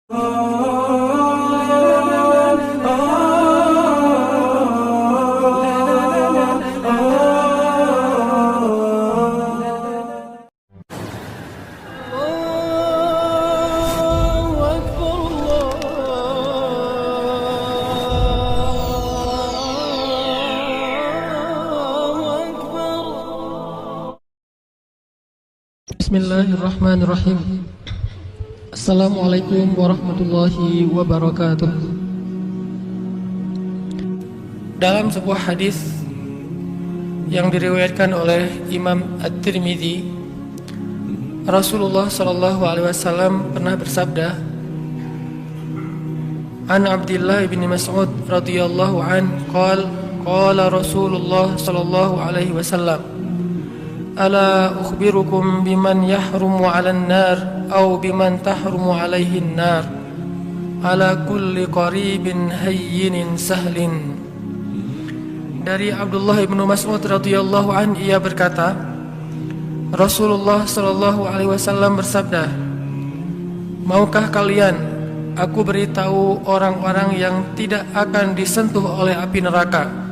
Bismillahirrahmanirrahim. Assalamualaikum warahmatullahi wabarakatuh. Dalam sebuah hadis yang diriwayatkan oleh Imam At-Tirmidzi, Rasulullah sallallahu alaihi wasallam pernah bersabda, An Abdullah bin Mas'ud radhiyallahu an qala Rasulullah sallallahu alaihi wasallam, Ala ukhbirukum biman yahrumu 'alan nar aw biman tahrumu 'alaihi an-nar ala kulli qaribin hayyinin sahlin. Dari Abdullah bin Mas'ud radhiyallahu an, ia berkata, Rasulullah sallallahu alaihi wasallam bersabda, maukah kalian aku beritahu orang-orang yang tidak akan disentuh oleh api neraka,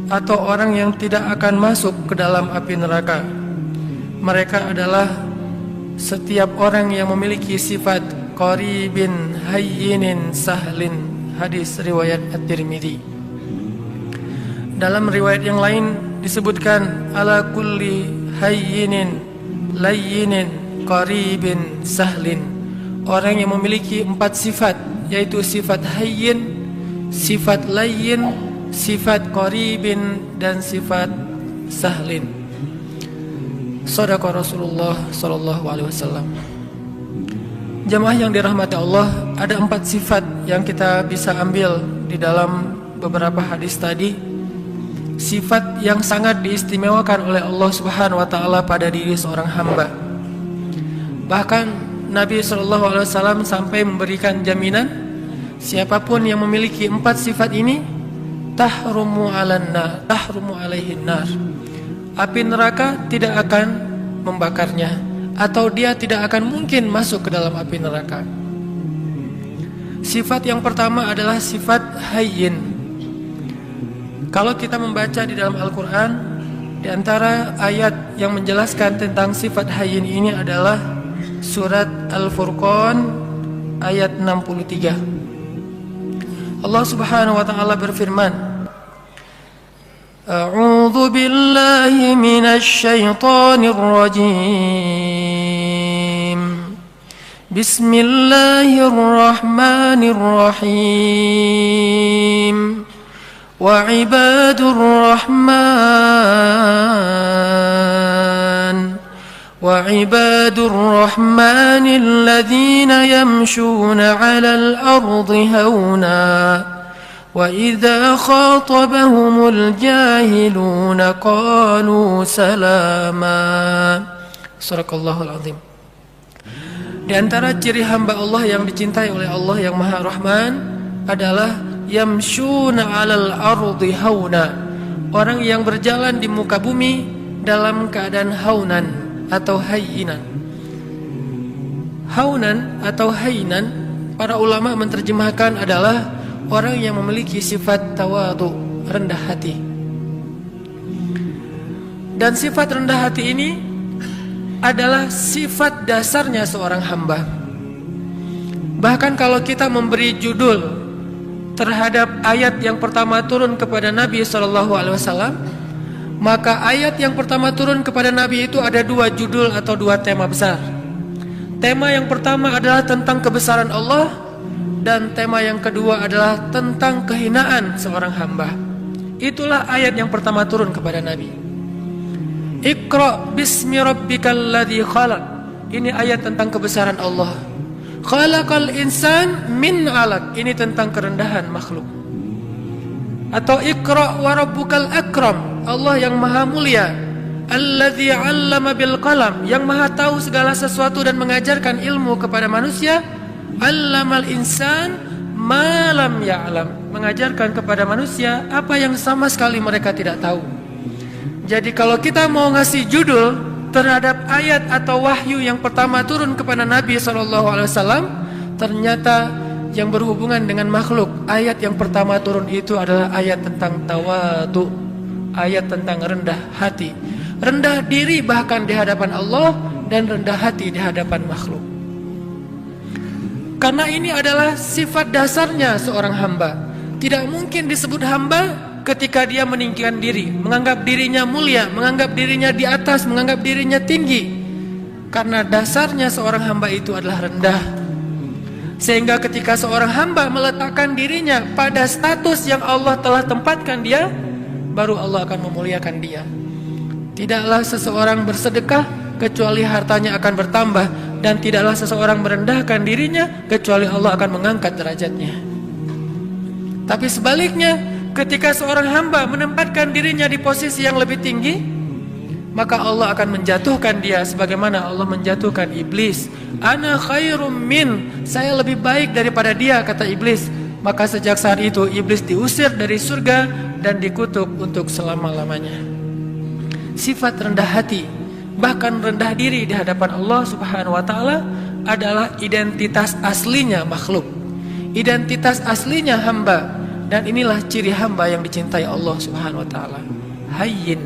atau orang yang tidak akan masuk ke dalam api neraka? Mereka adalah setiap orang yang memiliki sifat qaribin hayyinin sahlin. Hadis riwayat At-Tirmidzi. Dalam riwayat yang lain disebutkan ala kulli hayyinin layyinin qaribin sahlin. Orang yang memiliki 4 sifat, yaitu sifat hayyin, sifat layyin, sifat qaribin, dan sifat sahlin. Shadaqa Rasulullah sallallahu alaihi wasallam. Jamaah yang dirahmati Allah, ada 4 sifat yang kita bisa ambil di dalam beberapa hadis tadi. Sifat yang sangat diistimewakan oleh Allah Subhanahu wa taala pada diri seorang hamba. Bahkan Nabi sallallahu alaihi wasallam sampai memberikan jaminan, siapapun yang memiliki 4 sifat ini, tahrumu 'alan nar, tahrumu 'alaihin nar, api neraka tidak akan membakarnya, atau dia tidak akan mungkin masuk ke dalam api neraka. Sifat yang pertama adalah sifat hayyin. Kalau kita membaca di dalam Al-Quran, di antara ayat yang menjelaskan tentang sifat hayyin ini adalah surat Al-Furqan ayat 63. Allah Subhanahu wa taala berfirman, A'udzu billahi minasy syaithanir rajim. Bismillahirrahmanirrahim. Wa ibadur rahman alladhina yamshuna 'alal ardi hauna wa idza khatabahumul jahiluna qalu salama. Sadaqallahul azim. Di antara ciri hamba Allah yang dicintai oleh Allah yang Maha Rahman adalah yamshuna 'alal ardi hauna, orang yang berjalan di muka bumi dalam keadaan haunan atau hayyinan. Haunan atau hayyinan, para ulama menerjemahkan adalah orang yang memiliki sifat tawadhu, rendah hati. Dan sifat rendah hati ini adalah sifat dasarnya seorang hamba. Bahkan kalau kita memberi judul terhadap ayat yang pertama turun kepada Nabi SAW, maka ayat yang pertama turun kepada Nabi itu ada 2 judul atau 2 tema besar. Tema yang pertama adalah tentang kebesaran Allah, dan tema yang kedua adalah tentang kehinaan seorang hamba. Itulah ayat yang pertama turun kepada Nabi. Iqra bismi rabbikal ladzi khalaq. Ini ayat tentang kebesaran Allah. Khalaqal insan min 'alaq. Ini tentang kerendahan makhluk. Atau Iqra wa rabbukal akram. Allah yang maha mulia, alladzi 'allama bil qalam, yang maha tahu segala sesuatu dan mengajarkan ilmu kepada manusia. 'Allamal insan ma lam ya'lam, mengajarkan kepada manusia apa yang sama sekali mereka tidak tahu. Jadi kalau kita mau ngasih judul terhadap ayat atau wahyu yang pertama turun kepada Nabi SAW, ternyata yang berhubungan dengan makhluk, ayat yang pertama turun itu adalah ayat tentang tawadu, ayat tentang rendah hati, rendah diri bahkan di hadapan Allah, dan rendah hati di hadapan makhluk. Karena ini adalah sifat dasarnya seorang hamba. Tidak mungkin disebut hamba ketika dia meninggikan diri, menganggap dirinya mulia, menganggap dirinya di atas, menganggap dirinya tinggi. Karena dasarnya seorang hamba itu adalah rendah. Sehingga ketika seorang hamba meletakkan dirinya pada status yang Allah telah tempatkan dia, baru Allah akan memuliakan dia. Tidaklah seseorang bersedekah kecuali hartanya akan bertambah, dan tidaklah seseorang merendahkan dirinya kecuali Allah akan mengangkat derajatnya. Tapi sebaliknya, ketika seorang hamba menempatkan dirinya di posisi yang lebih tinggi, maka Allah akan menjatuhkan dia sebagaimana Allah menjatuhkan iblis. Ana khairum min, saya lebih baik daripada dia, kata iblis. Maka sejak saat itu iblis diusir dari surga dan dikutuk untuk selama-lamanya. Sifat rendah hati, bahkan rendah diri di hadapan Allah Subhanahu wa taala adalah identitas aslinya makhluk, identitas aslinya hamba, dan inilah ciri hamba yang dicintai Allah Subhanahu wa taala. Hayyin.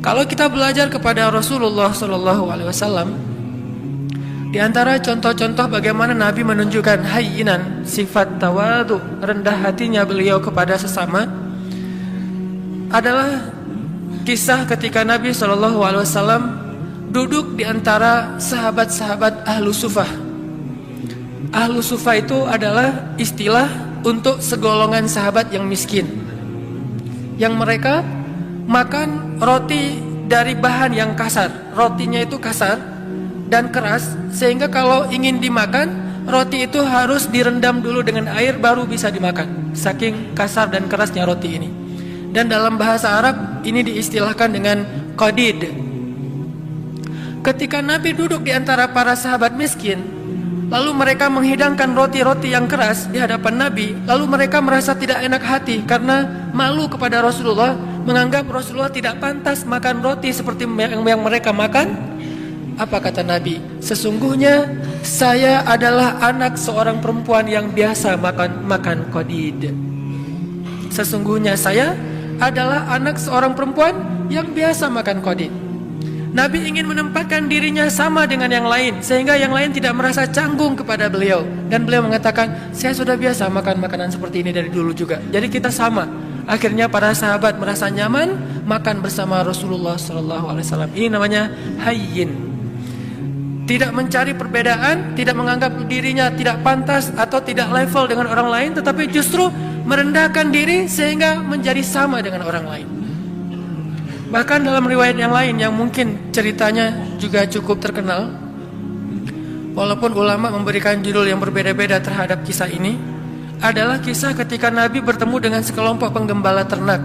Kalau kita belajar kepada Rasulullah sallallahu alaihi wasallam, di antara contoh-contoh bagaimana Nabi menunjukkan hayyinan, sifat tawadu, rendah hatinya beliau kepada sesama, adalah kisah ketika Nabi SAW duduk di antara sahabat-sahabat Ahlu Sufah. Ahlu Sufah itu adalah istilah untuk segolongan sahabat yang miskin, yang mereka makan roti dari bahan yang kasar. Rotinya itu kasar dan keras, sehingga kalau ingin dimakan, roti itu harus direndam dulu dengan air baru bisa dimakan, saking kasar dan kerasnya roti ini. Dan dalam bahasa Arab ini diistilahkan dengan qadid. Ketika Nabi duduk di antara para sahabat miskin, lalu mereka menghidangkan roti-roti yang keras di hadapan Nabi, lalu mereka merasa tidak enak hati karena malu kepada Rasulullah, menganggap Rasulullah tidak pantas makan roti seperti yang mereka makan. Apa kata Nabi? Sesungguhnya saya adalah anak seorang perempuan yang biasa makan qadid. Sesungguhnya saya adalah anak seorang perempuan yang biasa makan qadid. Nabi ingin menempatkan dirinya sama dengan yang lain, sehingga yang lain tidak merasa canggung kepada beliau. Dan beliau mengatakan, saya sudah biasa makan makanan seperti ini dari dulu juga, jadi kita sama. Akhirnya para sahabat merasa nyaman makan bersama Rasulullah SAW. Ini namanya hayyin. Tidak mencari perbedaan, tidak menganggap dirinya tidak pantas atau tidak level dengan orang lain, tetapi justru merendahkan diri sehingga menjadi sama dengan orang lain. Bahkan dalam riwayat yang lain yang mungkin ceritanya juga cukup terkenal, walaupun ulama memberikan judul yang berbeda-beda terhadap kisah ini, adalah kisah ketika Nabi bertemu dengan sekelompok penggembala ternak.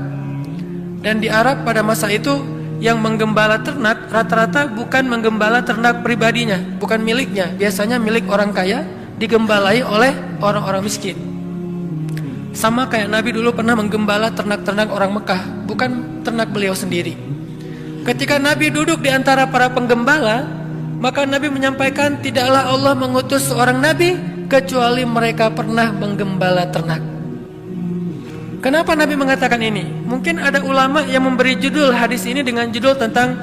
Dan di Arab pada masa itu, yang menggembala ternak rata-rata bukan menggembala ternak pribadinya, bukan miliknya. Biasanya milik orang kaya digembalai oleh orang-orang miskin. Sama kayak Nabi dulu pernah menggembala ternak-ternak orang Mekah, bukan ternak beliau sendiri. Ketika Nabi duduk di antara para penggembala, maka Nabi menyampaikan, tidaklah Allah mengutus seorang Nabi kecuali mereka pernah menggembala ternak. Kenapa Nabi mengatakan ini? Mungkin ada ulama yang memberi judul hadis ini dengan judul tentang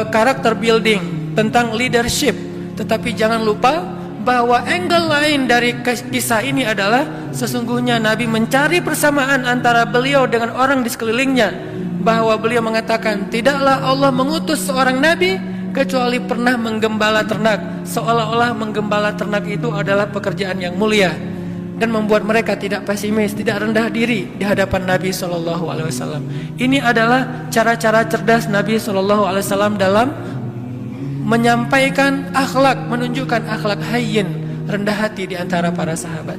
karakter building, tentang leadership. Tetapi jangan lupa bahwa angle lain dari kisah ini adalah sesungguhnya Nabi mencari persamaan antara beliau dengan orang di sekelilingnya, bahwa beliau mengatakan tidaklah Allah mengutus seorang Nabi kecuali pernah menggembala ternak, seolah-olah menggembala ternak itu adalah pekerjaan yang mulia dan membuat mereka tidak pesimis, tidak rendah diri di hadapan Nabi SAW. Ini adalah cara-cara cerdas Nabi SAW dalam menyampaikan akhlak, menunjukkan akhlak hayyin, rendah hati di antara para sahabat.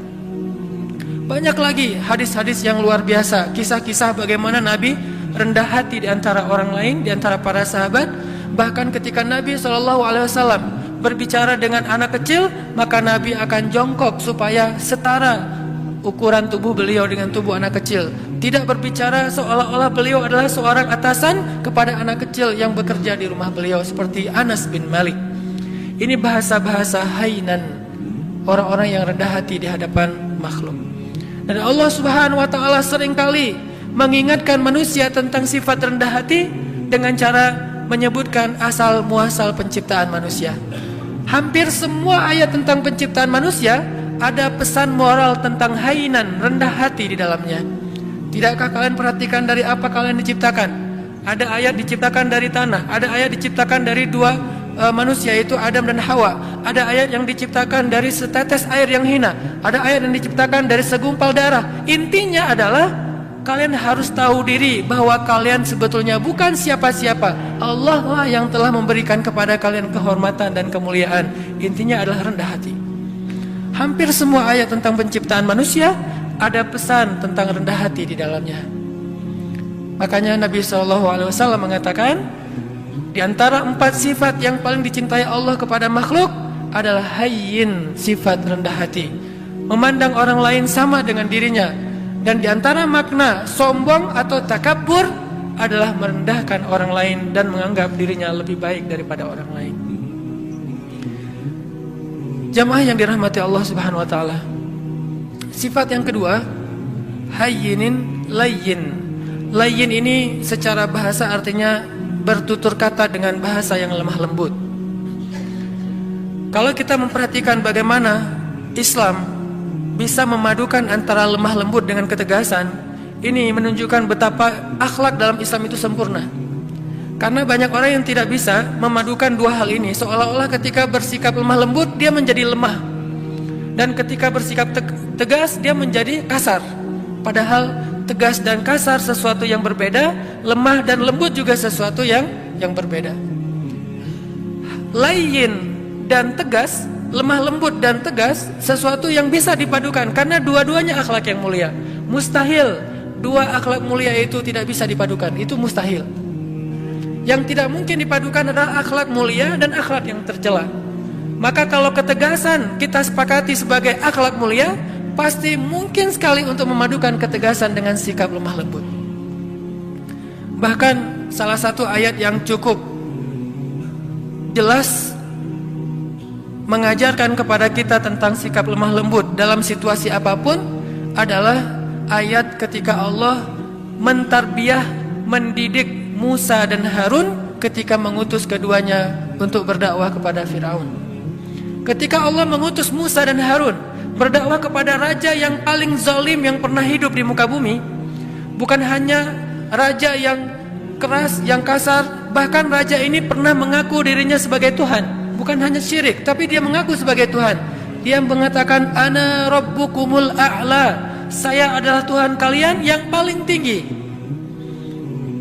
Banyak lagi hadis-hadis yang luar biasa, kisah-kisah bagaimana Nabi rendah hati di antara orang lain, di antara para sahabat. Bahkan ketika Nabi SAW berbicara dengan anak kecil, maka Nabi akan jongkok supaya setara ukuran tubuh beliau dengan tubuh anak kecil. Tidak berbicara seolah-olah beliau adalah seorang atasan kepada anak kecil yang bekerja di rumah beliau seperti Anas bin Malik. Ini bahasa-bahasa haynan, orang-orang yang rendah hati di hadapan makhluk. Dan Allah Subhanahu wa taala seringkali mengingatkan manusia tentang sifat rendah hati dengan cara menyebutkan asal muasal penciptaan manusia. Hampir semua ayat tentang penciptaan manusia ada pesan moral tentang hainan, rendah hati di dalamnya. Tidakkah kalian perhatikan dari apa kalian diciptakan? Ada ayat diciptakan dari tanah, ada ayat diciptakan dari dua manusia, yaitu Adam dan Hawa. Ada ayat yang diciptakan dari setetes air yang hina, ada ayat yang diciptakan dari segumpal darah. Intinya adalah kalian harus tahu diri bahwa kalian sebetulnya bukan siapa-siapa. Allah lah yang telah memberikan kepada kalian kehormatan dan kemuliaan. Intinya adalah rendah hati. Hampir semua ayat tentang penciptaan manusia ada pesan tentang rendah hati di dalamnya. Makanya Nabi SAW mengatakan, di antara 4 sifat yang paling dicintai Allah kepada makhluk adalah hayyin, sifat rendah hati, memandang orang lain sama dengan dirinya. Dan di antara makna sombong atau takabur adalah merendahkan orang lain dan menganggap dirinya lebih baik daripada orang lain. Jamaah yang dirahmati Allah Subhanahu wa taala. Sifat yang kedua, hayyinin layyin. Layyin ini secara bahasa artinya bertutur kata dengan bahasa yang lemah lembut. Kalau kita memperhatikan bagaimana Islam bisa memadukan antara lemah lembut dengan ketegasan, ini menunjukkan betapa akhlak dalam Islam itu sempurna. Karena banyak orang yang tidak bisa memadukan dua hal ini, seolah-olah ketika bersikap lemah lembut dia menjadi lemah, dan ketika bersikap tegas dia menjadi kasar. Padahal tegas dan kasar sesuatu yang berbeda, lemah dan lembut juga sesuatu yang berbeda. Layyin dan tegas, lemah lembut dan tegas sesuatu yang bisa dipadukan karena dua-duanya akhlak yang mulia. Mustahil dua akhlak mulia itu tidak bisa dipadukan, itu mustahil. Yang tidak mungkin dipadukan adalah akhlak mulia dan akhlak yang tercela. Maka kalau ketegasan kita sepakati sebagai akhlak mulia, pasti mungkin sekali untuk memadukan ketegasan dengan sikap lemah lembut. Bahkan salah satu ayat yang cukup jelas mengajarkan kepada kita tentang sikap lemah lembut dalam situasi apapun adalah ayat ketika Allah mentarbiyah, mendidik Musa dan Harun ketika mengutus keduanya untuk berdakwah kepada Firaun. Ketika Allah mengutus Musa dan Harun berdakwah kepada raja yang paling zalim yang pernah hidup di muka bumi, bukan hanya raja yang keras, yang kasar, bahkan raja ini pernah mengaku dirinya sebagai Tuhan. Bukan hanya syirik, tapi dia mengaku sebagai Tuhan. Dia mengatakan, ana rabbukumul a'la, saya adalah Tuhan kalian yang paling tinggi.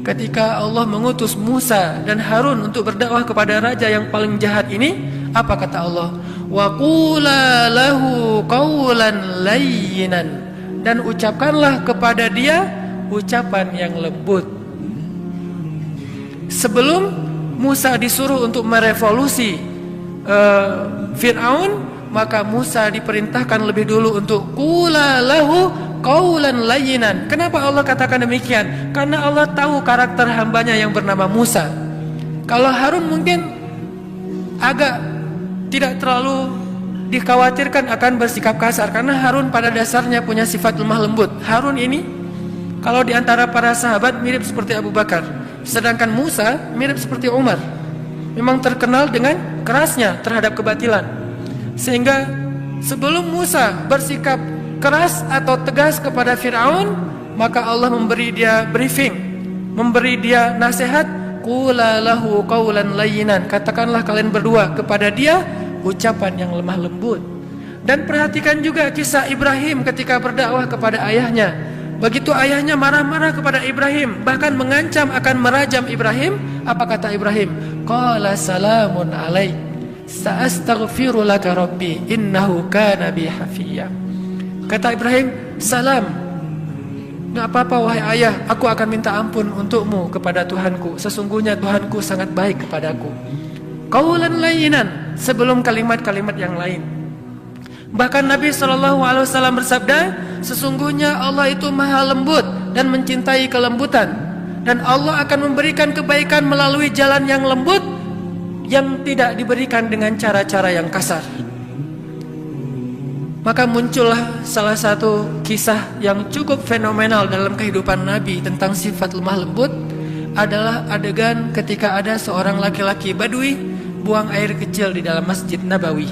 Ketika Allah mengutus Musa dan Harun untuk berdakwah kepada raja yang paling jahat ini, apa kata Allah? Wa qula lahu qawlan layyinan, dan ucapkanlah kepada dia ucapan yang lembut. Sebelum Musa disuruh untuk merevolusi Fir'aun, maka Musa diperintahkan lebih dulu untuk qula lahu qawlan layyinan. Kenapa Allah katakan demikian? Karena Allah tahu karakter hambanya yang bernama Musa. Kalau Harun mungkin agak tidak terlalu dikhawatirkan akan bersikap kasar, karena Harun pada dasarnya punya sifat lemah lembut. Harun ini kalau di antara para sahabat mirip seperti Abu Bakar, sedangkan Musa mirip seperti Umar. Memang terkenal dengan kerasnya terhadap kebatilan. Sehingga sebelum Musa bersikap keras atau tegas kepada Fir'aun, maka Allah memberi dia briefing, memberi dia nasihat, qula lahu qawlan layyinan, katakanlah kalian berdua kepada dia ucapan yang lemah lembut. Dan perhatikan juga kisah Ibrahim ketika berdakwah kepada ayahnya. Begitu ayahnya marah-marah kepada Ibrahim, bahkan mengancam akan merajam Ibrahim, apa kata Ibrahim? Qala salamun alaik, sa'astaghfiru laka rabbi innahu kana bi hafiyya. Kata Ibrahim, salam, gak apa-apa wahai ayah, aku akan minta ampun untukmu kepada Tuhanku, sesungguhnya Tuhanku sangat baik kepadaku. Qawlan layyinan, sebelum kalimat-kalimat yang lain. Bahkan Nabi SAW bersabda, sesungguhnya Allah itu maha lembut dan mencintai kelembutan, dan Allah akan memberikan kebaikan melalui jalan yang lembut, yang tidak diberikan dengan cara-cara yang kasar. Maka muncullah salah satu kisah yang cukup fenomenal dalam kehidupan Nabi tentang sifat lemah lembut, adalah adegan ketika ada seorang laki-laki Badui buang air kecil di dalam Masjid Nabawi.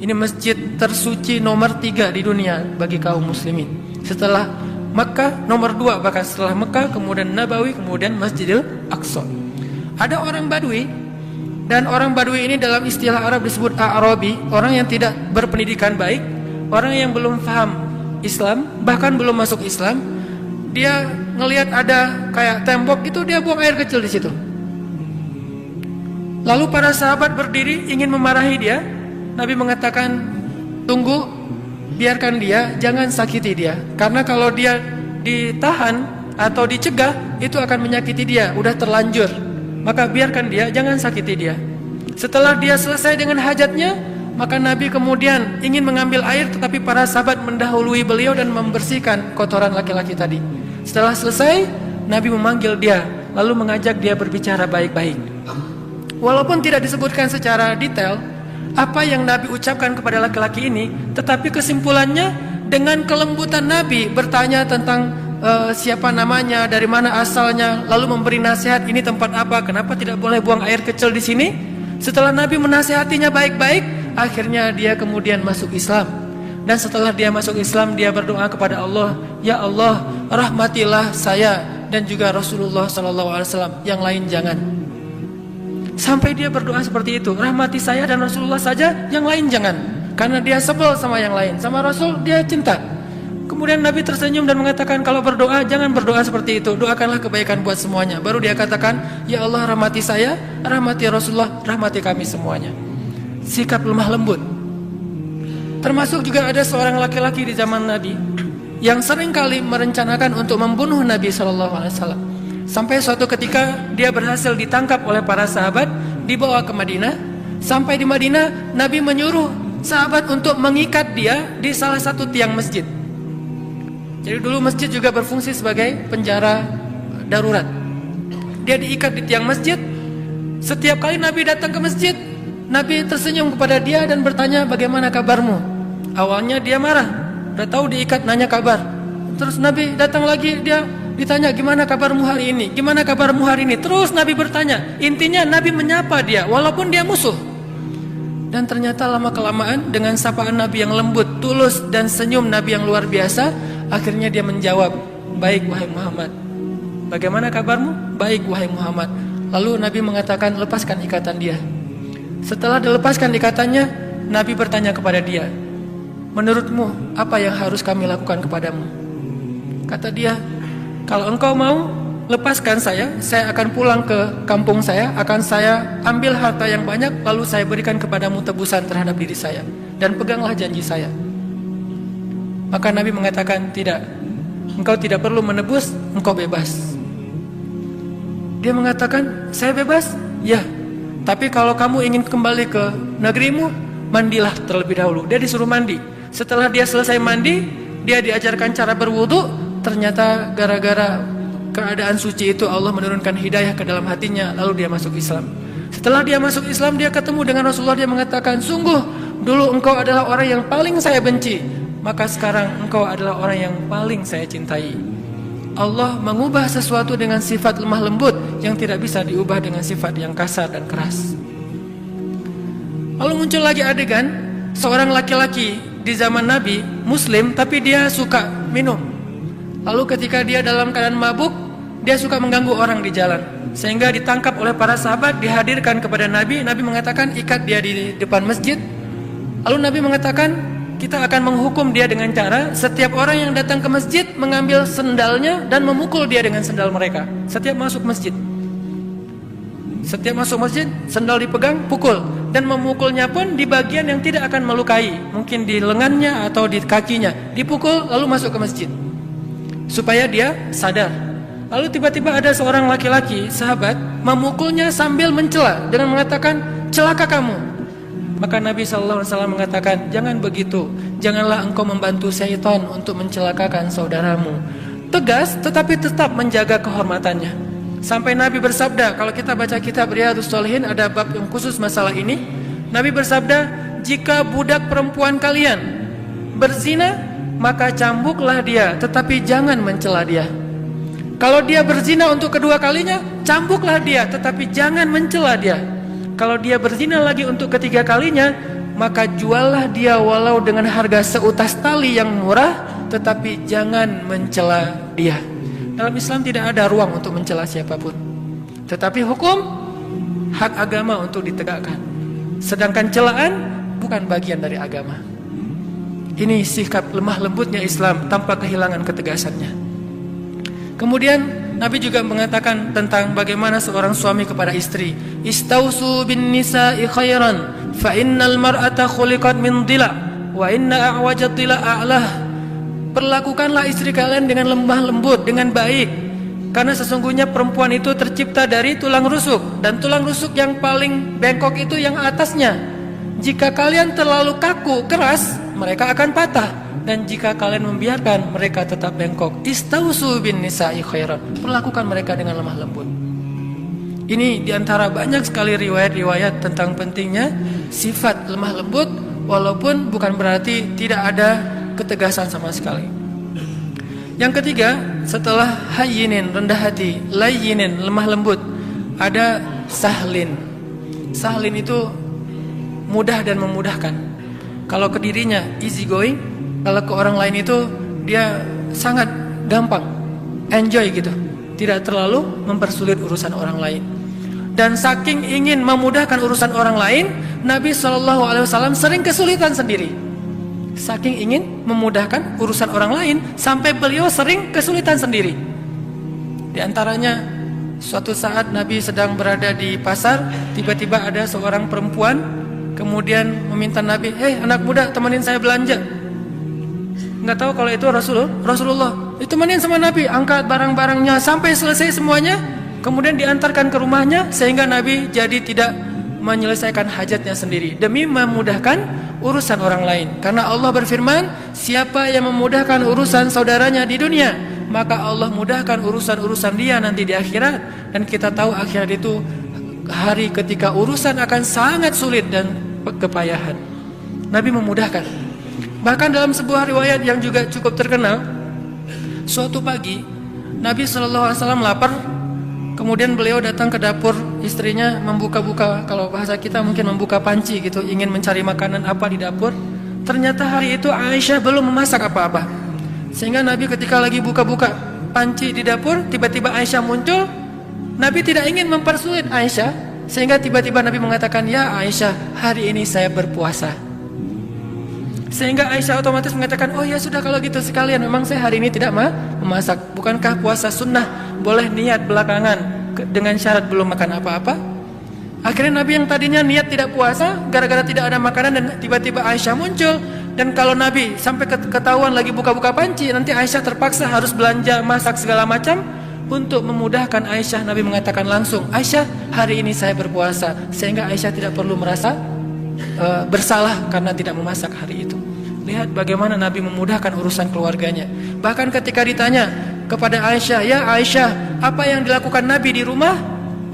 Ini masjid tersuci nomor 3 di dunia bagi kaum muslimin. Setelah Makkah, nomor 2 bahkan setelah Makkah, kemudian Nabawi, kemudian Masjidil Aqsa. Ada orang Badui, dan orang Badui ini dalam istilah Arab disebut A'rabi, orang yang tidak berpendidikan baik, orang yang belum paham Islam, bahkan belum masuk Islam. Dia ngelihat ada kayak tembok itu, dia buang air kecil di situ. Lalu para sahabat berdiri ingin memarahi dia. Nabi mengatakan, tunggu, biarkan dia, jangan sakiti dia. Karena kalau dia ditahan atau dicegah, itu akan menyakiti dia, udah terlanjur. Maka biarkan dia, jangan sakiti dia. Setelah dia selesai dengan hajatnya, maka Nabi kemudian ingin mengambil air, tetapi para sahabat mendahului beliau dan membersihkan kotoran laki-laki tadi. Setelah selesai, Nabi memanggil dia, lalu mengajak dia berbicara baik-baik. Walaupun tidak disebutkan secara detail apa yang Nabi ucapkan kepada laki-laki ini, tetapi kesimpulannya dengan kelembutan Nabi bertanya tentang siapa namanya, dari mana asalnya, lalu memberi nasihat, ini tempat apa, kenapa tidak boleh buang air kecil di sini. Setelah Nabi menasihatinya baik-baik, akhirnya dia kemudian masuk Islam. Dan setelah dia masuk Islam, dia berdoa kepada Allah, ya Allah, rahmatilah saya dan juga Rasulullah SAW, yang lain jangan. Sampai dia berdoa seperti itu, rahmati saya dan Rasulullah saja, yang lain jangan. Karena dia sebel sama yang lain, sama Rasul dia cinta. Kemudian Nabi tersenyum dan mengatakan, kalau berdoa jangan berdoa seperti itu, doakanlah kebaikan buat semuanya. Baru dia katakan, ya Allah, rahmati saya, rahmati Rasulullah, rahmati kami semuanya. Sikap lemah lembut. Termasuk juga ada seorang laki-laki di zaman Nabi yang seringkali merencanakan untuk membunuh Nabi SAW. Sampai suatu ketika dia berhasil ditangkap oleh para sahabat, dibawa ke Madinah. Sampai di Madinah, Nabi menyuruh sahabat untuk mengikat dia di salah satu tiang masjid. Jadi dulu masjid juga berfungsi sebagai penjara darurat. Dia diikat di tiang masjid. Setiap kali Nabi datang ke masjid, Nabi tersenyum kepada dia dan bertanya, bagaimana kabarmu? Awalnya dia marah, udah tahu diikat, nanya kabar. Terus Nabi datang lagi, dia ditanya, gimana kabarmu hari ini? Gimana kabarmu hari ini? Terus Nabi bertanya. Intinya Nabi menyapa dia walaupun dia musuh. Dan ternyata lama-kelamaan dengan sapaan Nabi yang lembut, tulus, dan senyum Nabi yang luar biasa, akhirnya dia menjawab, baik wahai Muhammad. Bagaimana kabarmu? Baik wahai Muhammad. Lalu Nabi mengatakan, lepaskan ikatan dia. Setelah dilepaskan ikatannya, Nabi bertanya kepada dia, menurutmu apa yang harus kami lakukan kepadamu? Kata dia, kalau engkau mau lepaskan saya akan pulang ke kampung saya, akan saya ambil harta yang banyak, lalu saya berikan kepadamu tebusan terhadap diri saya, dan peganglah janji saya. Maka Nabi mengatakan, tidak, engkau tidak perlu menebus, engkau bebas. Dia mengatakan, saya bebas? Ya, tapi kalau kamu ingin kembali ke negerimu, mandilah terlebih dahulu. Dia disuruh mandi. Setelah dia selesai mandi, dia diajarkan cara berwudu. Ternyata gara-gara keadaan suci itu Allah menurunkan hidayah ke dalam hatinya, lalu dia masuk Islam. Setelah dia masuk Islam, dia ketemu dengan Rasulullah. Dia mengatakan, sungguh dulu engkau adalah orang yang paling saya benci, maka sekarang engkau adalah orang yang paling saya cintai. Allah mengubah sesuatu dengan sifat lemah lembut yang tidak bisa diubah dengan sifat yang kasar dan keras. Lalu muncul lagi adegan seorang laki-laki di zaman Nabi, Muslim, tapi dia suka minum. Lalu ketika dia dalam keadaan mabuk, dia suka mengganggu orang di jalan, sehingga ditangkap oleh para sahabat, dihadirkan kepada Nabi. Nabi mengatakan, ikat dia di depan masjid. Lalu Nabi mengatakan, kita akan menghukum dia dengan cara setiap orang yang datang ke masjid mengambil sendalnya dan memukul dia dengan sendal mereka. Setiap masuk masjid, sendal dipegang, pukul. Dan memukulnya pun di bagian yang tidak akan melukai, mungkin di lengannya atau di kakinya. Dipukul lalu masuk ke masjid, supaya dia sadar. Lalu tiba-tiba ada seorang laki-laki sahabat memukulnya sambil mencela dengan mengatakan, celaka kamu. Maka Nabi SAW mengatakan, jangan begitu, janganlah engkau membantu syaitan untuk mencelakakan saudaramu. Tegas tetapi tetap menjaga kehormatannya. Sampai Nabi bersabda, kalau kita baca kitab Riyadhus Shalihin ada bab yang khusus masalah ini. Nabi bersabda, jika budak perempuan kalian berzina, maka cambuklah dia, tetapi jangan mencela dia. Kalau dia berzina untuk kedua kalinya, cambuklah dia, tetapi jangan mencela dia. Kalau dia berzina lagi untuk ketiga kalinya, maka juallah dia walau dengan harga seutas tali yang murah, tetapi jangan mencela dia. Dalam Islam tidak ada ruang untuk mencela siapapun, tetapi hukum hak agama untuk ditegakkan. Sedangkan celaan bukan bagian dari agama. Ini sikap lemah lembutnya Islam tanpa kehilangan ketegasannya. Kemudian Nabi juga mengatakan tentang bagaimana seorang suami kepada istri, istausu bin nisa'i khairan fa innal mar'ata khuliqat min dhila wa inna a'wajad dhila a'lah. Perlakukanlah istri kalian dengan lemah lembut, dengan baik, karena sesungguhnya perempuan itu tercipta dari tulang rusuk, dan tulang rusuk yang paling bengkok itu yang atasnya. Jika kalian terlalu kaku, keras, mereka akan patah. Dan jika kalian membiarkan, mereka tetap bengkok. Istausu bin nisa'i khairan. Perlakukan mereka dengan lemah lembut. Ini diantara banyak sekali riwayat-riwayat tentang pentingnya sifat lemah lembut, walaupun bukan berarti tidak ada ketegasan sama sekali. Yang ketiga, setelah hayyinin, rendah hati, layyinin, lemah lembut, ada sahlin. Sahlin itu mudah dan memudahkan. Kalau ke dirinya easy going, kalau ke orang lain itu dia sangat gampang, enjoy gitu, tidak terlalu mempersulit urusan orang lain. Dan saking ingin memudahkan urusan orang lain, Nabi SAW sering kesulitan sendiri. Saking ingin memudahkan urusan orang lain, sampai beliau sering kesulitan sendiri. Di antaranya, suatu saat Nabi sedang berada di pasar, tiba-tiba ada seorang perempuan kemudian meminta Nabi, anak muda, temenin saya belanja. Nggak tahu kalau itu Rasulullah. Ditemenin sama Nabi, angkat barang-barangnya sampai selesai semuanya, kemudian diantarkan ke rumahnya, sehingga Nabi jadi tidak menyelesaikan hajatnya sendiri demi memudahkan urusan orang lain. Karena Allah berfirman, siapa yang memudahkan urusan saudaranya di dunia, maka Allah mudahkan urusan-urusan dia nanti di akhirat. Dan kita tahu akhirat itu hari ketika urusan akan sangat sulit dan kepayahan. Nabi memudahkan. Bahkan dalam sebuah riwayat yang juga cukup terkenal, suatu pagi Nabi SAW lapar, kemudian beliau datang ke dapur istrinya, membuka-buka, kalau bahasa kita mungkin membuka panci gitu, ingin mencari makanan apa di dapur. Ternyata hari itu Aisyah belum memasak apa-apa, sehingga Nabi ketika lagi buka-buka panci di dapur, tiba-tiba Aisyah muncul. Nabi tidak ingin mempersulit Aisyah, sehingga tiba-tiba Nabi mengatakan, ya Aisyah, hari ini saya berpuasa. Sehingga Aisyah otomatis mengatakan, oh ya sudah kalau gitu sekalian, memang saya hari ini tidak memasak. Bukankah puasa sunnah boleh niat belakangan dengan syarat belum makan apa-apa? Akhirnya Nabi yang tadinya niat tidak puasa gara-gara tidak ada makanan, dan tiba-tiba Aisyah muncul. Dan kalau Nabi sampai ketahuan lagi buka-buka panci, nanti Aisyah terpaksa harus belanja, masak segala macam. Untuk memudahkan Aisyah, Nabi mengatakan langsung, Aisyah, hari ini saya berpuasa, sehingga Aisyah tidak perlu merasa bersalah karena tidak memasak hari itu. Lihat bagaimana Nabi memudahkan urusan keluarganya. Bahkan ketika ditanya kepada Aisyah, ya Aisyah, apa yang dilakukan Nabi di rumah?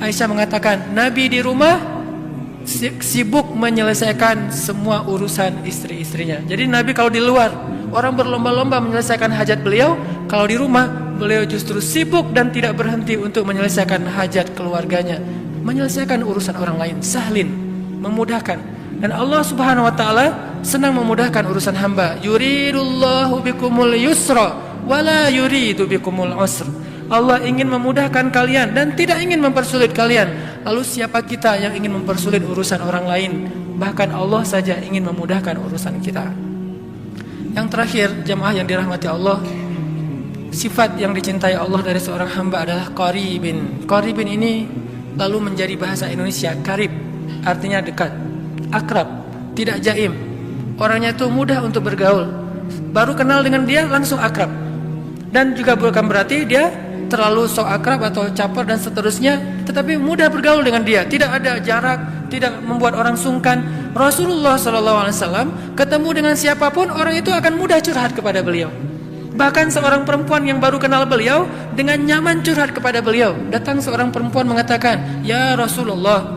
Aisyah mengatakan, Nabi di rumah sibuk menyelesaikan semua urusan istri-istrinya. Jadi Nabi kalau di luar, orang berlomba-lomba menyelesaikan hajat beliau, kalau di rumah, beliau justru sibuk dan tidak berhenti untuk menyelesaikan hajat keluarganya, menyelesaikan urusan orang lain. Sahlin, memudahkan. Dan Allah Subhanahu wa taala senang memudahkan urusan hamba. Yuridullahu bikumul yusra wala yuridu bikumul usra. Allah ingin memudahkan kalian dan tidak ingin mempersulit kalian. Lalu siapa kita yang ingin mempersulit urusan orang lain? Bahkan Allah saja ingin memudahkan urusan kita. Yang terakhir, jamaah yang dirahmati Allah, sifat yang dicintai Allah dari seorang hamba adalah qaribin. Qaribin ini lalu menjadi bahasa Indonesia karib, artinya dekat, akrab, tidak jaim. Orangnya itu mudah untuk bergaul, baru kenal dengan dia langsung akrab. Dan juga bukan berarti dia terlalu sok akrab atau caper dan seterusnya, tetapi mudah bergaul dengan dia, tidak ada jarak, tidak membuat orang sungkan. Rasulullah SAW ketemu dengan siapapun, orang itu akan mudah curhat kepada beliau. Bahkan seorang perempuan yang baru kenal beliau dengan nyaman curhat kepada beliau. Datang seorang perempuan mengatakan, ya Rasulullah,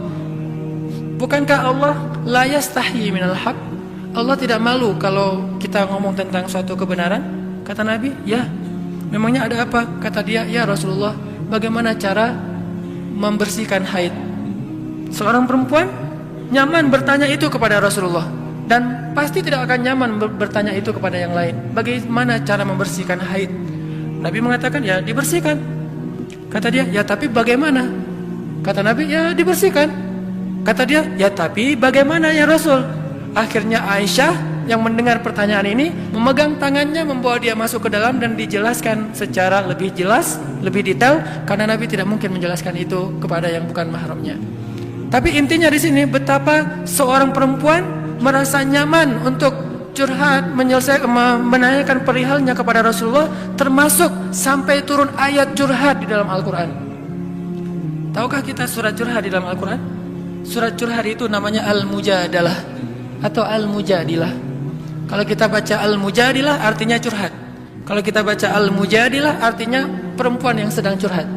bukankah Allah la yastahi minal haq? Allah tidak malu kalau kita ngomong tentang suatu kebenaran? Kata Nabi, ya. Memangnya ada apa? Kata dia, ya Rasulullah, bagaimana cara membersihkan haid? Seorang perempuan nyaman bertanya itu kepada Rasulullah, dan pasti tidak akan nyaman bertanya itu kepada yang lain. Bagaimana cara membersihkan haid? Nabi mengatakan, ya dibersihkan. Kata dia, ya tapi bagaimana? Kata Nabi, ya dibersihkan. Kata dia, ya tapi bagaimana ya Rasul? Akhirnya Aisyah yang mendengar pertanyaan ini memegang tangannya, membawa dia masuk ke dalam dan dijelaskan secara lebih jelas, lebih detail, karena Nabi tidak mungkin menjelaskan itu kepada yang bukan mahramnya. Tapi intinya di sini betapa seorang perempuan merasa nyaman untuk curhat, menanyakan perihalnya kepada Rasulullah, termasuk sampai turun ayat curhat di dalam Al-Quran. Tahukah kita surat curhat di dalam Al-Quran? Surat curhat itu namanya Al-Mujadalah atau Al-Mujadilah. Kalau kita baca Al-Mujadilah artinya curhat. Kalau kita baca Al-Mujadilah artinya perempuan yang sedang curhat.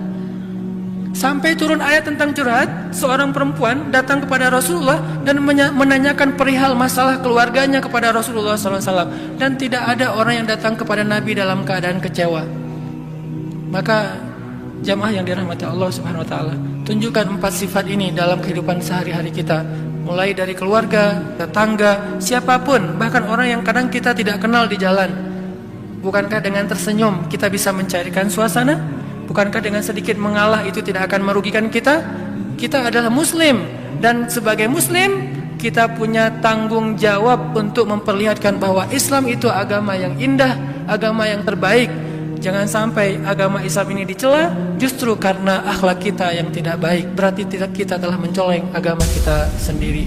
Sampai turun ayat tentang curhat, seorang perempuan datang kepada Rasulullah dan menanyakan perihal masalah keluarganya kepada Rasulullah SAW. Dan tidak ada orang yang datang kepada Nabi dalam keadaan kecewa. Maka jamaah yang dirahmati Allah Subhanahu Wa Taala, tunjukkan 4 sifat ini dalam kehidupan sehari-hari kita. Mulai dari keluarga, tetangga, siapapun, bahkan orang yang kadang kita tidak kenal di jalan. Bukankah dengan tersenyum kita bisa mencairkan suasana? Bukankah dengan sedikit mengalah itu tidak akan merugikan kita? Kita adalah muslim, dan sebagai muslim kita punya tanggung jawab untuk memperlihatkan bahwa Islam itu agama yang indah, agama yang terbaik. Jangan sampai agama Islam ini dicela justru karena akhlak kita yang tidak baik. Berarti kita telah mencoleng agama kita sendiri.